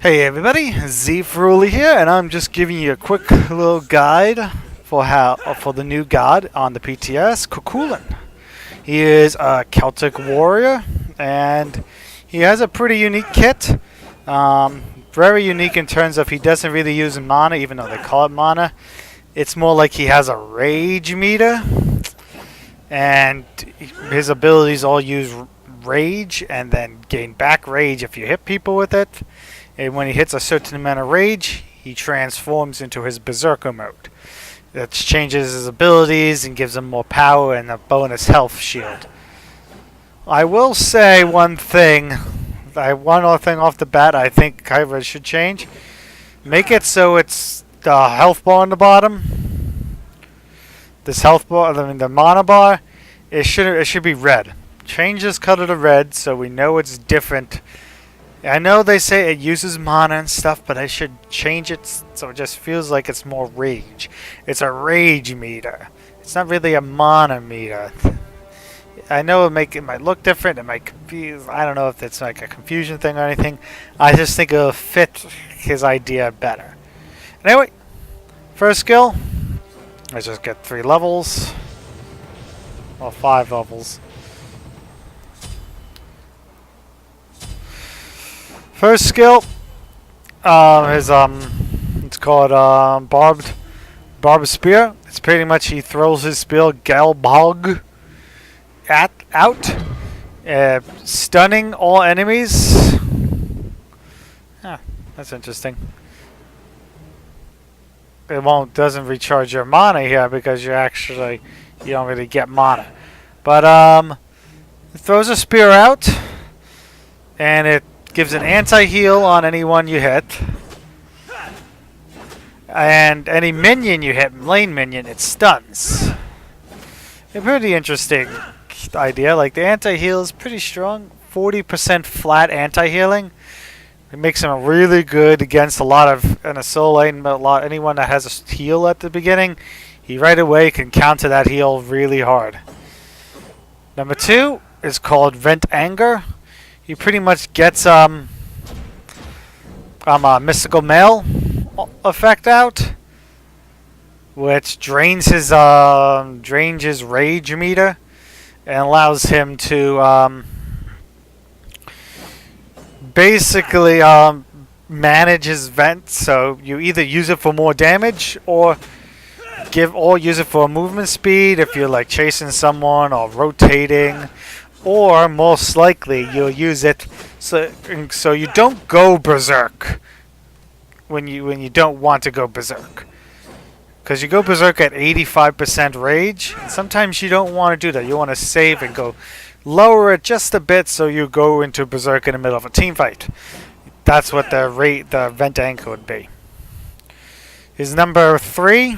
Hey everybody, Z Feruli here, and I'm just giving you a quick little guide for the new god on the PTS, Chulainn. He is a Celtic warrior, and he has a pretty unique kit. Very unique in terms of he doesn't really use mana, even though they call it mana. It's more like he has a rage meter, and his abilities all use rage, and then gain back rage if you hit people with it. And when he hits a certain amount of rage, he transforms into his berserker mode. That changes his abilities and gives him more power and a bonus health shield. I will say one thing. One other thing off the bat I think Kyra should change. Make it so it's the health bar on the bottom. This health bar, the mana bar, it should be red. Change this color to red so we know it's different. I know they say it uses mana and stuff, but I should change it so it just feels like it's more rage. It's a rage meter. It's not really a mana meter. I know it might look different. It might confuse. I don't know if it's like a confusion thing or anything. I just think it'll fit his idea better. Anyway, first skill. Let's just get 3 levels. Well, 5 levels. First skill is it's called barbed spear. It's pretty much he throws his spear galbog out, stunning all enemies. That's interesting. It doesn't recharge your mana here because you don't really get mana. But it throws a spear out, and it gives an anti-heal on anyone you hit. And any minion you hit, lane minion, it stuns. A pretty interesting idea. Like, the anti-heal is pretty strong. 40% flat anti-healing. It makes him really good against a lot of, in a solo lane, but anyone that has a heal at the beginning, he right away can counter that heal really hard. Number 2 is called Vent Anger. He pretty much gets a mystical mail effect out, which drains his rage meter and allows him to basically manage his vent. So you either use it for more damage or use it for movement speed if you're like chasing someone or rotating. Or most likely you'll use it so you don't go berserk when you don't want to go berserk, because you go berserk at 85% rage. And sometimes you don't want to do that. You want to save and go lower it just a bit so you go into berserk in the middle of a team fight. That's what the vent anchor would be. His number 3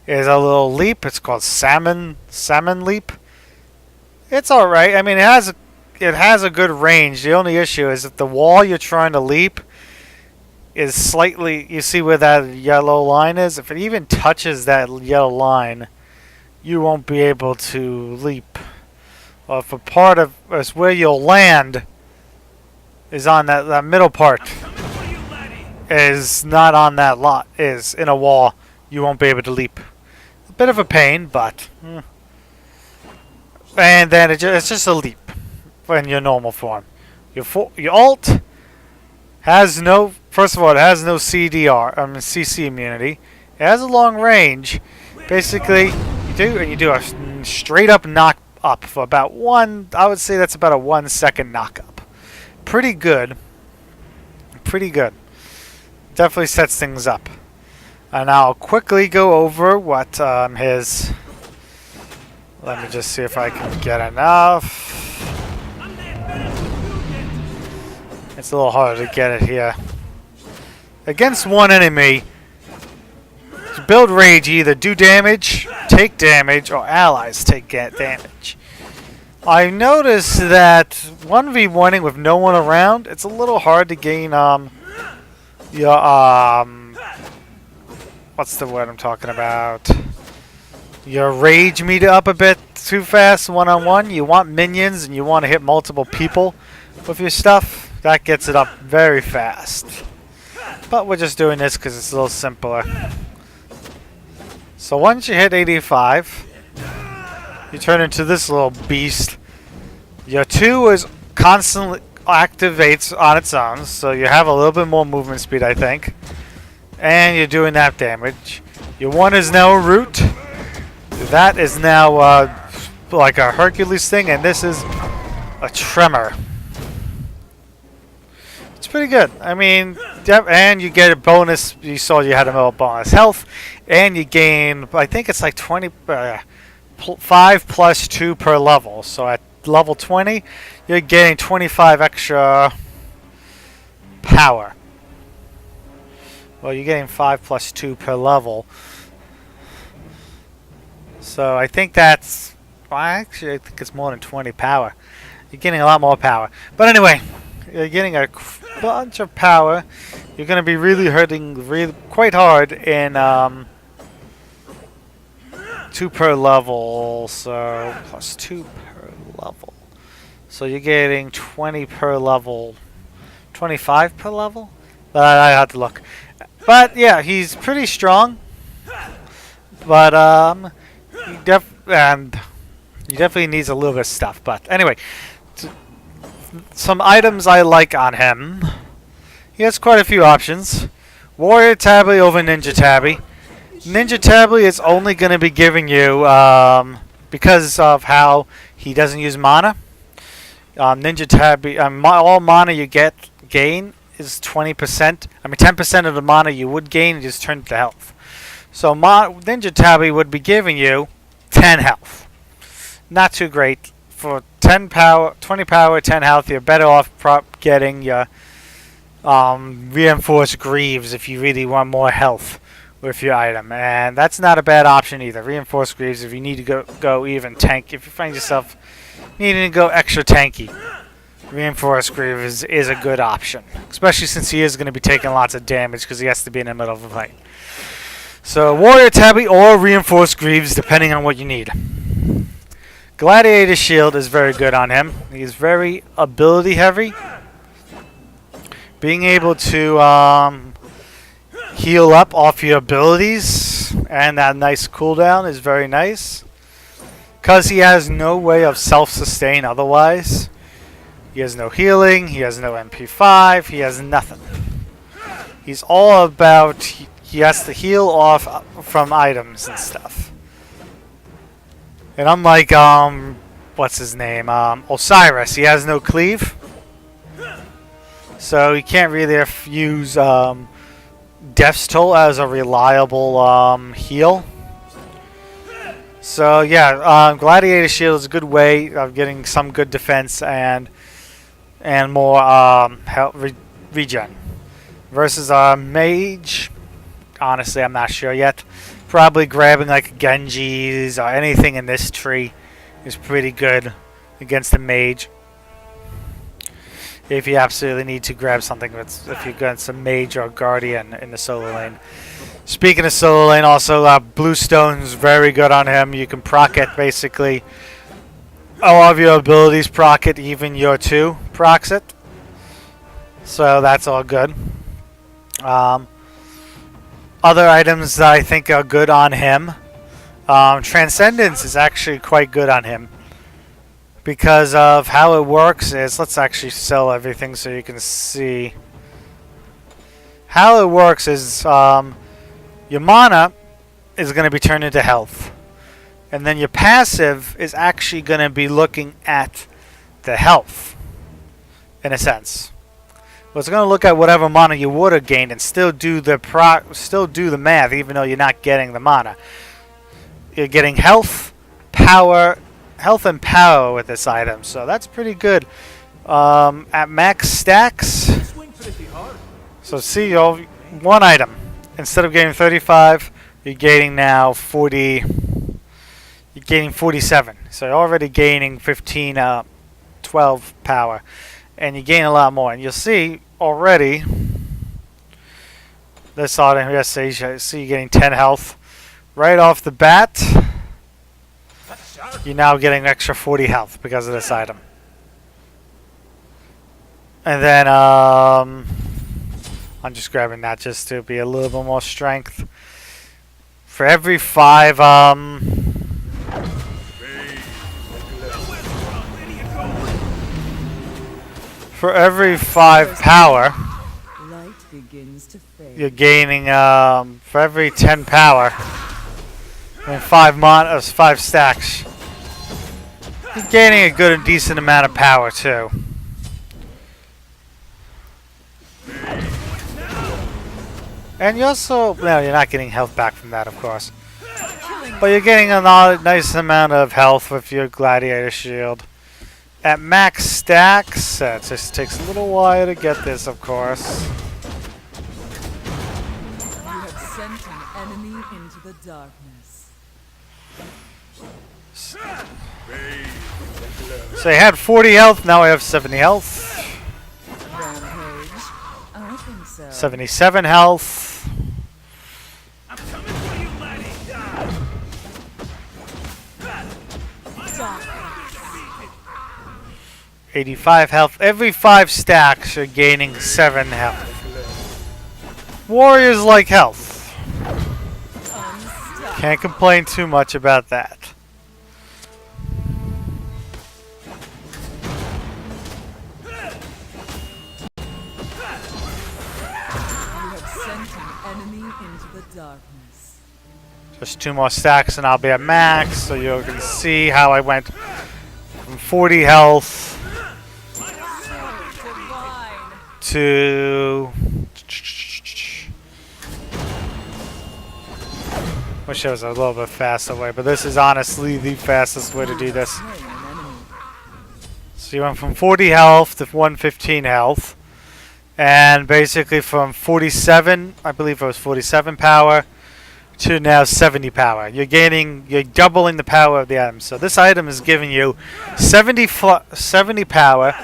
is a little leap. It's called salmon leap. It's alright. I mean, it has a good range. The only issue is that the wall you're trying to leap is slightly... You see where that yellow line is? If it even touches that yellow line, you won't be able to leap. Or if a part of where you'll land is on that middle part is not on that lot, is in a wall, you won't be able to leap. A bit of a pain, but... And then it's just a leap in your normal form. Your ult has no... First of all, it has no CC immunity. It has a long range. Basically, you do a straight up knock up for about I would say that's about a 1 second knock up. Pretty good. Pretty good. Definitely sets things up. And I'll quickly go over what his... Let me just see if I can get enough. It's a little harder to get it here. Against one enemy, to build rage, either do damage, take damage, or allies take damage. I noticed that 1v1ing with no one around, it's a little hard to gain your what's the word I'm talking about? Your rage meter up a bit too fast one-on-one. You want minions and you want to hit multiple people with your stuff. That gets it up very fast. But we're just doing this because it's a little simpler. So once you hit 85, you turn into this little beast. Your 2 is constantly activates on its own, so you have a little bit more movement speed, I think. And you're doing that damage. Your 1 is now a root. That is now like a Hercules thing, and this is a tremor. It's pretty good. I mean, and you get a bonus. You saw you had a little bonus health, and you gain, I think it's like 5 plus 2 per level. So at level 20, you're getting 25 extra power. Well, you're getting 5 plus 2 per level. So I think that's, well, actually I think it's more than 20 power. You're getting a lot more power. But anyway, you're getting a bunch of power. You're going to be really hurting quite hard in 2 per level. So plus 2 per level. So you're getting 20 per level. 25 per level? But I have to look. But yeah, he's pretty strong. But he definitely needs a little bit of stuff. But anyway, some items I like on him. He has quite a few options. Warrior Tabby over Ninja Tabby. Ninja Tabby is only going to be giving you, because of how he doesn't use mana. Ninja Tabby, all mana you gain is 20%. I mean 10% of the mana you would gain is just turned to health. So Ninja Tabby would be giving you 10 health. Not too great. For 10 power, 20 power, 10 health, you're better off getting your reinforced greaves if you really want more health with your item. And that's not a bad option either. Reinforced greaves if you need to go even tank. If you find yourself needing to go extra tanky, reinforced greaves is a good option. Especially since he is going to be taking lots of damage because he has to be in the middle of a fight. So Warrior Tabby or Reinforced Greaves, depending on what you need. Gladiator Shield is very good on him. He's very ability heavy. Being able to heal up off your abilities and that nice cooldown is very nice. Because he has no way of self-sustain otherwise. He has no healing, he has no MP5, he has nothing. He's all about... He has to heal off from items and stuff. And unlike, what's his name? Osiris, he has no cleave. So he can't really use Death's Toll as a reliable heal. So yeah, Gladiator Shield is a good way of getting some good defense and more regen. Versus Mage. Honestly, I'm not sure yet. Probably grabbing like Genji's or anything in this tree is pretty good against the mage. If you absolutely need to grab something, if you've got some mage or guardian in the solo lane. Speaking of solo lane, also Bluestone's very good on him. You can proc it basically. All of your abilities proc it, even your 2 procs it. So that's all good. Other items that I think are good on him. Transcendence is actually quite good on him. Because of how it works is... Let's actually sell everything so you can see. How it works is... your mana is going to be turned into health. And then your passive is actually going to be looking at the health. In a sense. Well, it's going to look at whatever mana you would have gained and still do the math, even though you're not getting the mana. You're getting health and power with this item, so that's pretty good. At max stacks, so see, one item instead of getting 35, you're gaining now 40. You're gaining 47, so you're already gaining 12 power. And you gain a lot more. And you'll see already this item here, see you're getting 10 health. Right off the bat, you're now getting extra 40 health because of this item. And then I'm just grabbing that just to be a little bit more strength. For every 5 for every 5 power, you're gaining for every 10 power, I mean 5 stacks. You're gaining a good and decent amount of power too. And you also, well, you're not getting health back from that, of course. But you're getting a nice amount of health with your gladiator shield. At max stacks, it just takes a little while to get this, of course. You have sent an enemy into the darkness. So I had 40 health, now I have 70 health. Rampage? I think so. 77 health. I'm coming for you, laddie. 85 health. Every 5 stacks you're gaining 7 health. Warriors like health. Can't complain too much about that. Darkness. Just 2 more stacks and I'll be at max, so you can see how I went from 40 health to... Wish there was a little bit faster way, but this is honestly the fastest way to do this. So you went from 40 health to 115 health. And basically from 47, I believe it was 47 power, to now 70 power. You're doubling the power of the item. So this item is giving you 70 power,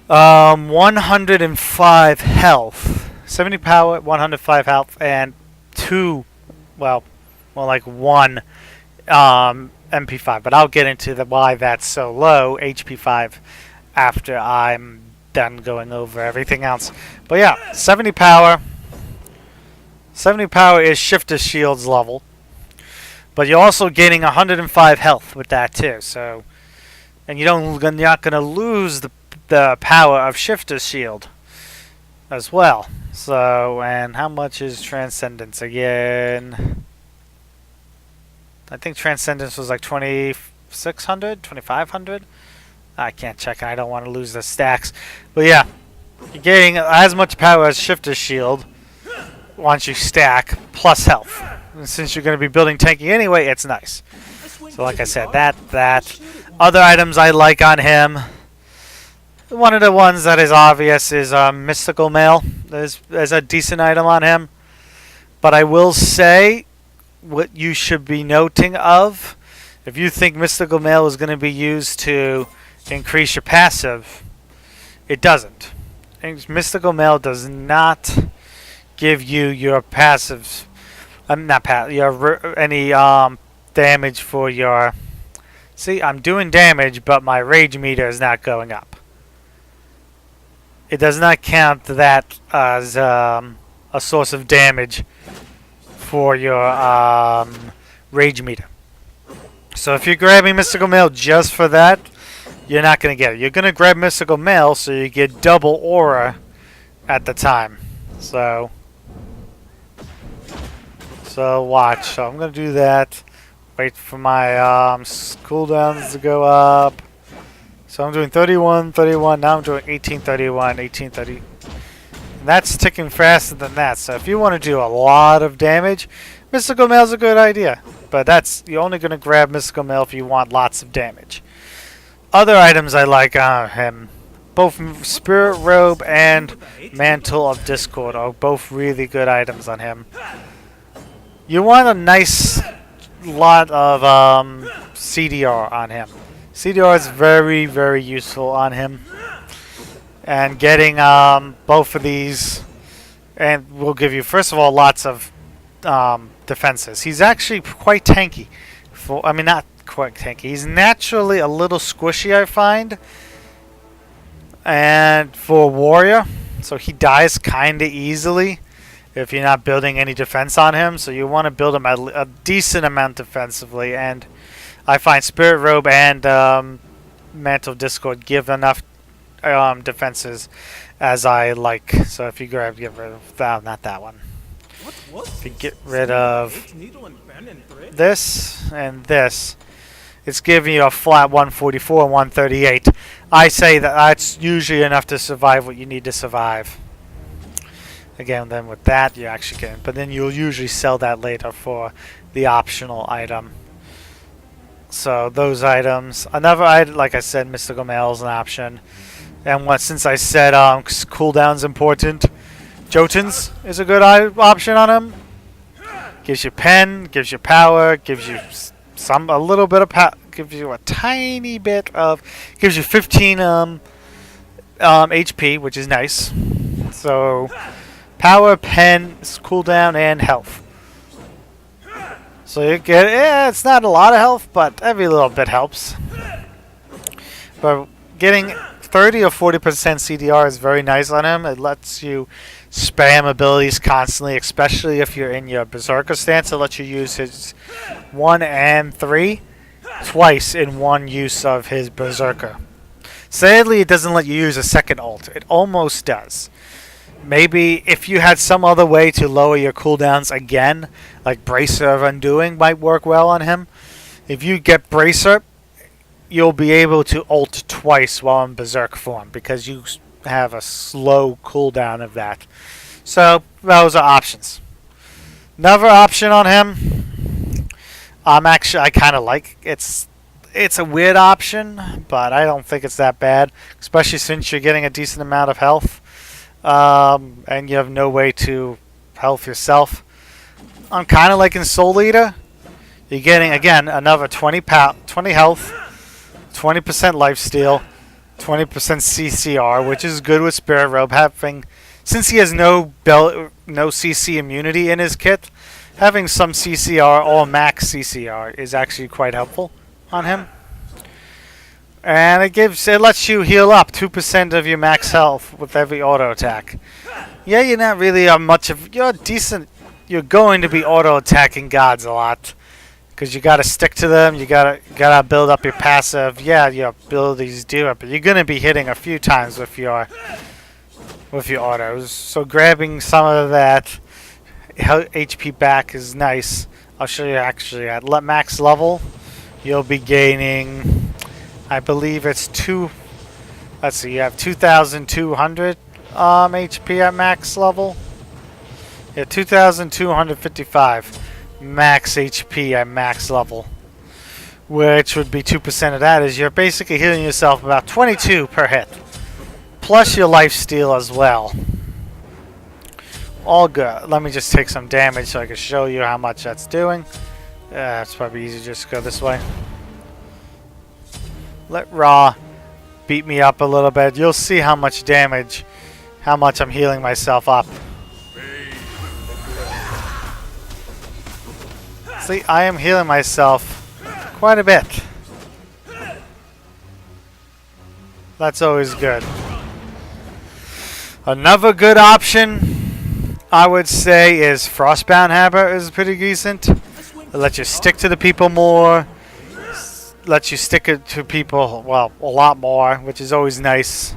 105 health. 70 power, 105 health, and 2, well, more like 1 MP5. But I'll get into why that's so low, HP 5, after I'm done going over everything else. But yeah, 70 power. 70 power is Shifter Shield's level. But you're also gaining 105 health with that too. So, and you're not going to lose the power of Shifter Shield as well. So, and how much is Transcendence again? I think Transcendence was like 2,600, 2,500. I can't check, and I don't want to lose the stacks. But yeah, you're getting as much power as Shifter's Shield once you stack, plus health. And since you're going to be building tanking anyway, it's nice. So like I said, that. Other items I like on him, one of the ones that is obvious is Mystical Mail. There's a decent item on him. But I will say, what you should be noting of, if you think Mystical Mail is going to be used to increase your passive, it doesn't. Mystical Mail does not give you your passive, any damage for your. See, I'm doing damage, but my rage meter is not going up. It does not count that as a source of damage for your rage meter. So if you're grabbing Mystical Mail just for that, you're not going to get it. You're going to grab Mystical Mail so you get double aura at the time. So watch. So I'm going to do that. Wait for my cooldowns to go up. So I'm doing 31, 31. Now I'm doing 18, 31, 18, 30. And that's ticking faster than that. So if you want to do a lot of damage, Mystical Mail is a good idea. But you're only going to grab Mystical Mail if you want lots of damage. Other items I like on him, both Spirit Robe and Mantle of Discord are both really good items on him. You want a nice lot of CDR on him. CDR is very, very useful on him. And getting both of these and will give you, first of all, lots of defenses. He's actually quite tanky. I mean, not quite tanky. He's naturally a little squishy, I find. And for Warrior, so he dies kind of easily if you're not building any defense on him. So you want to build him a decent amount defensively. And I find Spirit Robe and Mantle of Discord give enough defenses as I like. So if you get rid of that, not that one. If you get rid of this and this, it's giving you a flat 144 and 138. I say that that's usually enough to survive what you need to survive. Again, then with that you actually can, but then you'll usually sell that later for the optional item. So those items, another item, like I said, Mystical Mail is an option. And since I said cooldown's important, Jotuns is a good option on him. Gives you pen, gives you power, gives you a little bit of gives you a tiny bit of, gives you 15 HP, which is nice. So power, pen, cooldown, and health. So you get, it's not a lot of health, but every little bit helps. But getting 30 or 40% CDR is very nice on him. It lets you spam abilities constantly, especially if you're in your Berserker stance. It lets you use his 1 and 3 twice in one use of his Berserker. Sadly, it doesn't let you use a second ult. It almost does. Maybe if you had some other way to lower your cooldowns again, like Bracer of Undoing might work well on him. If you get Bracer, you'll be able to ult twice while in Berserk form because you have a slow cooldown of that. So those are options. Another option on him, I kind of like. It's a weird option, but I don't think it's that bad, especially since you're getting a decent amount of health. And you have no way to health yourself. I'm kind of like in Soul Eater. You're getting, again, another 20 health, 20% lifesteal, 20% CCR, which is good with Spirit Robe. Since he has no CC immunity in his kit, having some CCR or max CCR is actually quite helpful on him. And it lets you heal up 2% of your max health with every auto attack. Yeah, you're not really you're decent. You're going to be auto attacking gods a lot because you got to stick to them. You gotta build up your passive. Yeah, your abilities do it, but you're gonna be hitting a few times with your autos. So grabbing some of that HP back is nice. I'll show you actually at max level, you'll be gaining. I believe it's let's see, you have 2,200 HP at max level. Yeah, 2,255 max HP at max level. Which would be 2% of that is you're basically hitting yourself about 22 per hit. Plus your life steal as well. All good. Let me just take some damage so I can show you how much that's doing. It's probably easier just to go this way. Let Raw beat me up a little bit. You'll see how much damage, how much I'm healing myself up. See, I am healing myself quite a bit. That's always good. Another good option, I would say, is Frostbound Habit is pretty decent. It lets you stick to the people more. Lets you stick it to people, well, a lot more, which is always nice.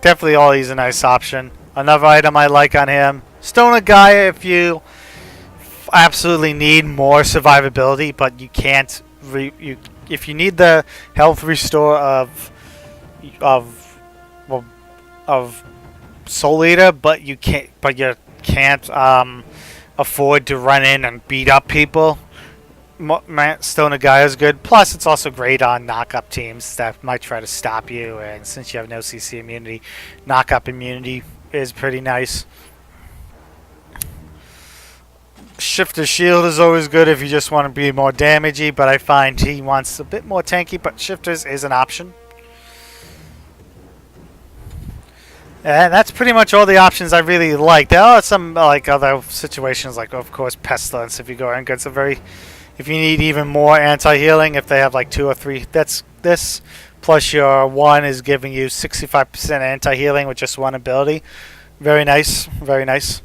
Definitely always a nice option. Another item I like on him, Stone of Gaia, if you absolutely need more survivability, but you can't, if you need the health restore of Soul Eater, but you can't afford to run in and beat up people. Stone of Gaia is good. Plus, it's also great on knock-up teams that might try to stop you. And since you have no CC immunity, knock-up immunity is pretty nice. Shifter Shield is always good if you just want to be more damagey, but I find he wants a bit more tanky, but Shifters is an option. And that's pretty much all the options I really like. There are some other situations, like of course Pestilence. If you go and get some if you need even more anti-healing, if they have like 2 or 3, that's this. Plus your 1 is giving you 65% anti-healing with just 1 ability. Very nice, very nice.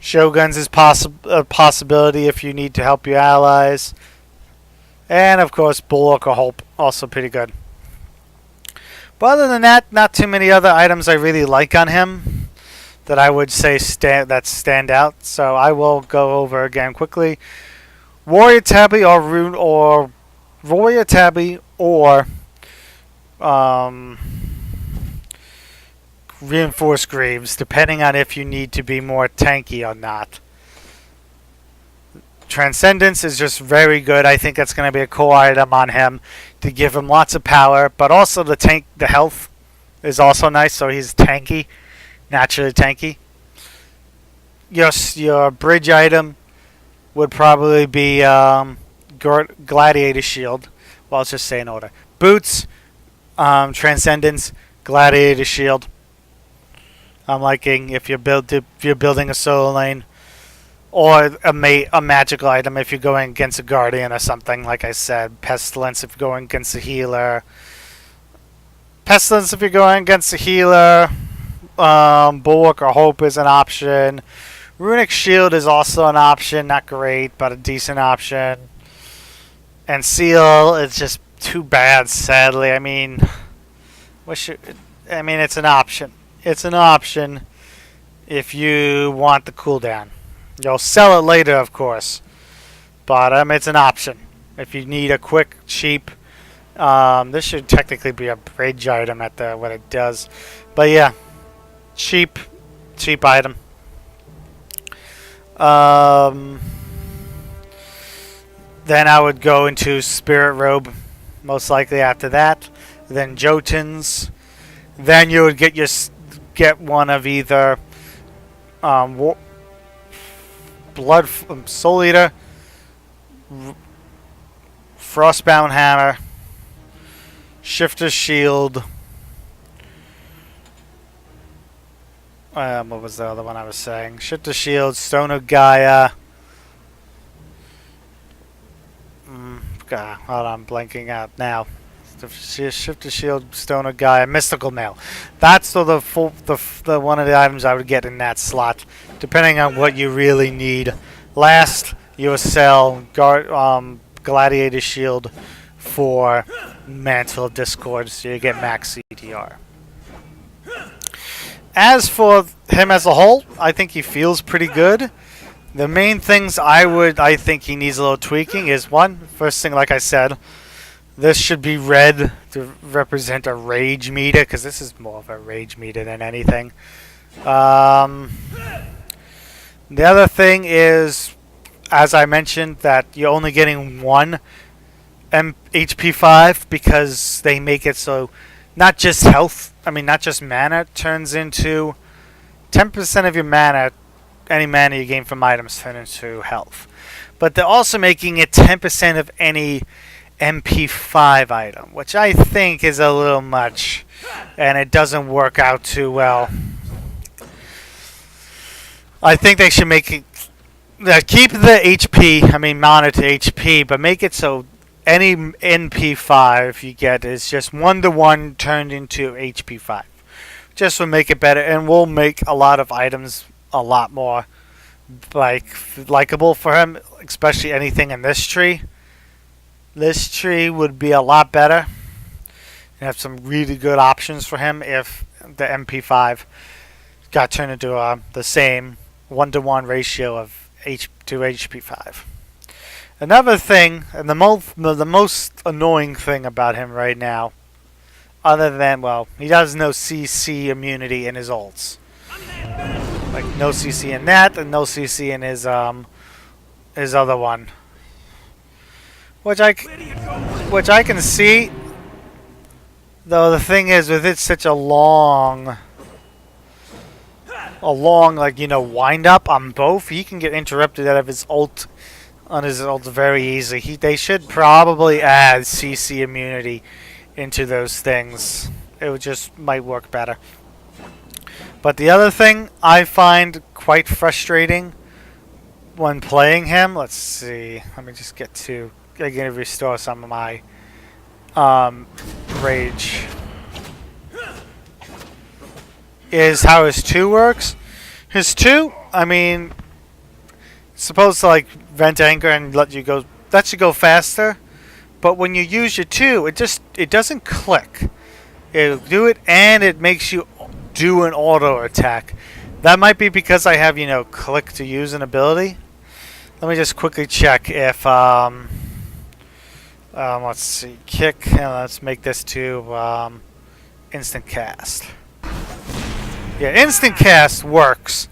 Shoguns is a possibility if you need to help your allies. And of course, Bulwark or Hope, also pretty good. But other than that, not too many other items I really like on him that I would say stand out. So I will go over again quickly. Warrior Tabby or Warrior Tabby or Reinforced Greaves, depending on if you need to be more tanky or not. Transcendence is just very good. I think that's going to be a core item on him to give him lots of power, but also the health is also nice, so he's tanky, naturally tanky. Your bridge item would probably be Gladiator Shield. Well, let's just say in order. Boots, Transcendence, Gladiator Shield. I'm liking if you're building a solo lane, or a magical item if you're going against a guardian or something. Like I said, Pestilence if you're going against a healer. Pestilence if you're going against a healer. Bulwark or Hope is an option. Runic Shield is also an option, not great, but a decent option. And Seal is just too bad, sadly. I mean, it's an option. It's an option if you want the cooldown. You'll sell it later, of course, but it's an option. If you need a quick, cheap, this should technically be a bridge item at what it does. But yeah, cheap item. Then I would go into Spirit Robe, most likely after that. Then Jotuns. Then you would get one of either Soul Eater, Frostbound Hammer, Shifter's Shield. What was the other one I was saying? Shifter's Shield, Stone of Gaia. God, hold on, I'm blanking out now. Shifter's Shield, Stone of Gaia, Mystical Mail. That's the one of the items I would get in that slot, depending on what you really need. Last, you will sell Gladiator Shield for Mantle of Discord, so you get max CTR. As for him as a whole, I think he feels pretty good. The main things I think he needs a little tweaking is first thing, like I said, this should be red to represent a rage meter, because this is more of a rage meter than anything. The other thing is, as I mentioned, that you're only getting 1 HP 5 because they make it so not just mana turns into 10% of your mana, any mana you gain from items turn into health. But they're also making it 10% of any MP5 item, which I think is a little much, and it doesn't work out too well. I think they should make it keep the HP, monitor HP, but make it so any NP5 you get is just 1-to-1 turned into HP 5. Just will make it better, and will make a lot of items a lot more likable for him, especially anything in this tree. This tree would be a lot better and have some really good options for him if the MP5 got turned into the same 1-to-1 ratio of to HP5. Another thing, and the most annoying thing about him right now, other than, he does no CC immunity in his ults. Like no CC in that, and no CC in his other one. Which I can see. Though the thing is, with it such a long wind up on both, he can get interrupted out of his ult very easily. They should probably add CC immunity into those things. It might work better. But the other thing I find quite frustrating when playing him, let's see, let me just get to, I'm going to restore some of my rage is how his 2 works. His 2, I mean, it's supposed to like vent anger and let you go faster. But when you use your 2, it doesn't click. It'll do it and it makes you do an auto attack. That might be because I have, click to use an ability. Let me just quickly check if let's see, kick, and let's make this to instant cast. Yeah, instant cast works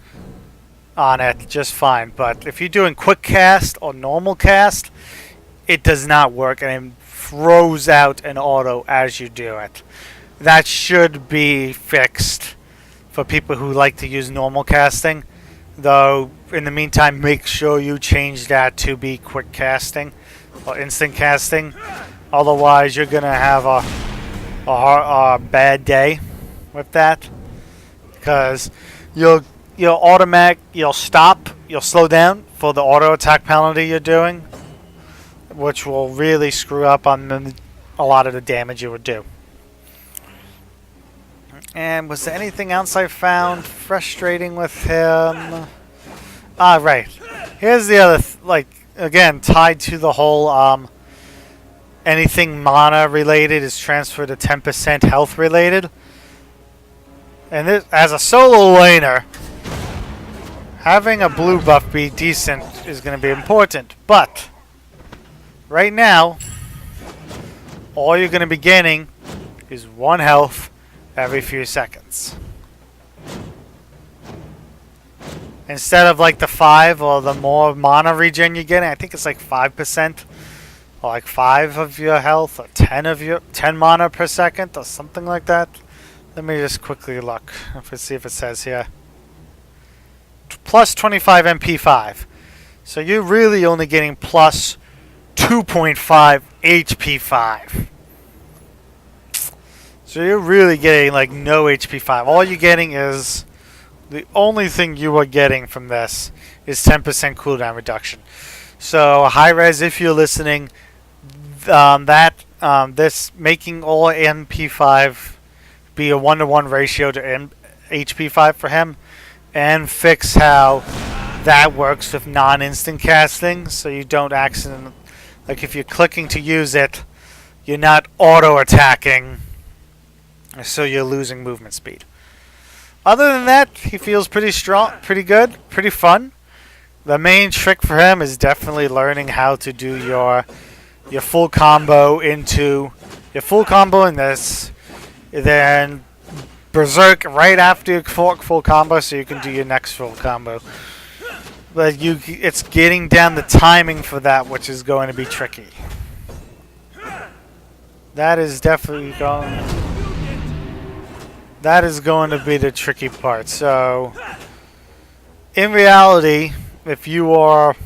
on it just fine, but if you're doing quick cast or normal cast, it does not work and it throws out an auto as you do it. That should be fixed for people who like to use normal casting, though in the meantime make sure you change that to be quick casting or instant casting. Otherwise you're gonna have a bad day with that, because you'll stop, you'll slow down for the auto attack penalty you're doing, which will really screw up on a lot of the damage you would do. And was there anything else I found frustrating with him? Right. Here's the other, again, tied to the whole, anything mana related is transferred to 10% health related. And this, as a solo laner, having a blue buff be decent is going to be important. But, right now, all you're going to be gaining is 1 health every few seconds. Instead of like the 5 or the more mana regen you're getting, I think it's like 5%. Or like 5 of your health, or 10 mana per second, or something like that. Let me just quickly look. Let's see if it says here. Plus 25 MP5. So you're really only getting plus 2.5 HP5. So you're really getting like no HP5. All you're getting is, the only thing you are getting from this is 10% cooldown reduction. So high res, if you're listening, this making all MP5 be a 1-to-1 ratio to HP5 for him, and fix how that works with non-instant casting, so you don't accidentally, like if you're clicking to use it, you're not auto attacking, so you're losing movement speed. Other than that, he feels pretty strong, pretty good, pretty fun. The main trick for him is definitely learning how to do your full combo into your full combo in this, then berserk right after your full combo, so you can do your next full combo. But it's getting down the timing for that, which is going to be tricky. That is definitely going. That is going to be the tricky part. So, in reality, if you are,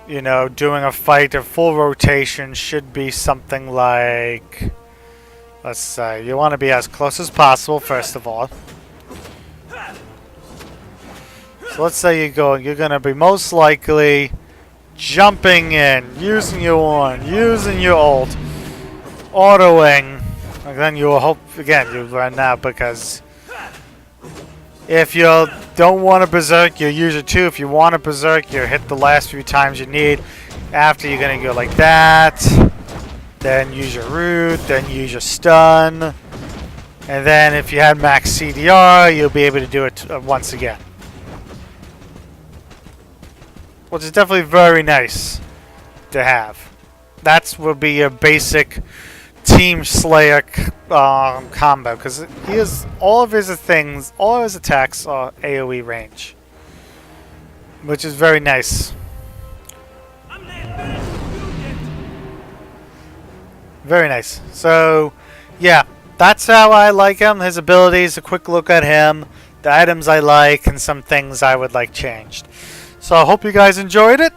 doing a fight, a full rotation should be something like, let's say, you want to be as close as possible, first of all. So let's say you're going to be most likely jumping in, using your 1, using your ult, autoing, and then you'll hope, again, you run out, because if you don't want to berserk, you use it 2. If you want to berserk, you hit the last few times you need. After, you're going to go like that, then use your root, then use your stun, and then if you had max CDR, you'll be able to do it once again. Which is definitely very nice to have. That will be your basic Team Slayer combo, because he is all of his things, all of his attacks are AoE range, which is very nice. Very nice. So, yeah, that's how I like him. His abilities, a quick look at him, the items I like, and some things I would like changed. So I hope you guys enjoyed it.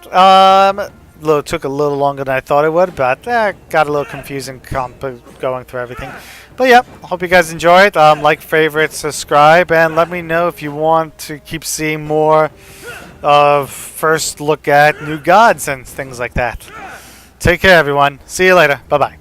It took a little longer than I thought it would, but got a little confusing going through everything. But yeah, hope you guys enjoy it. Like, favorite, subscribe, and let me know if you want to keep seeing more of first look at new gods and things like that. Take care, everyone. See you later. Bye-bye.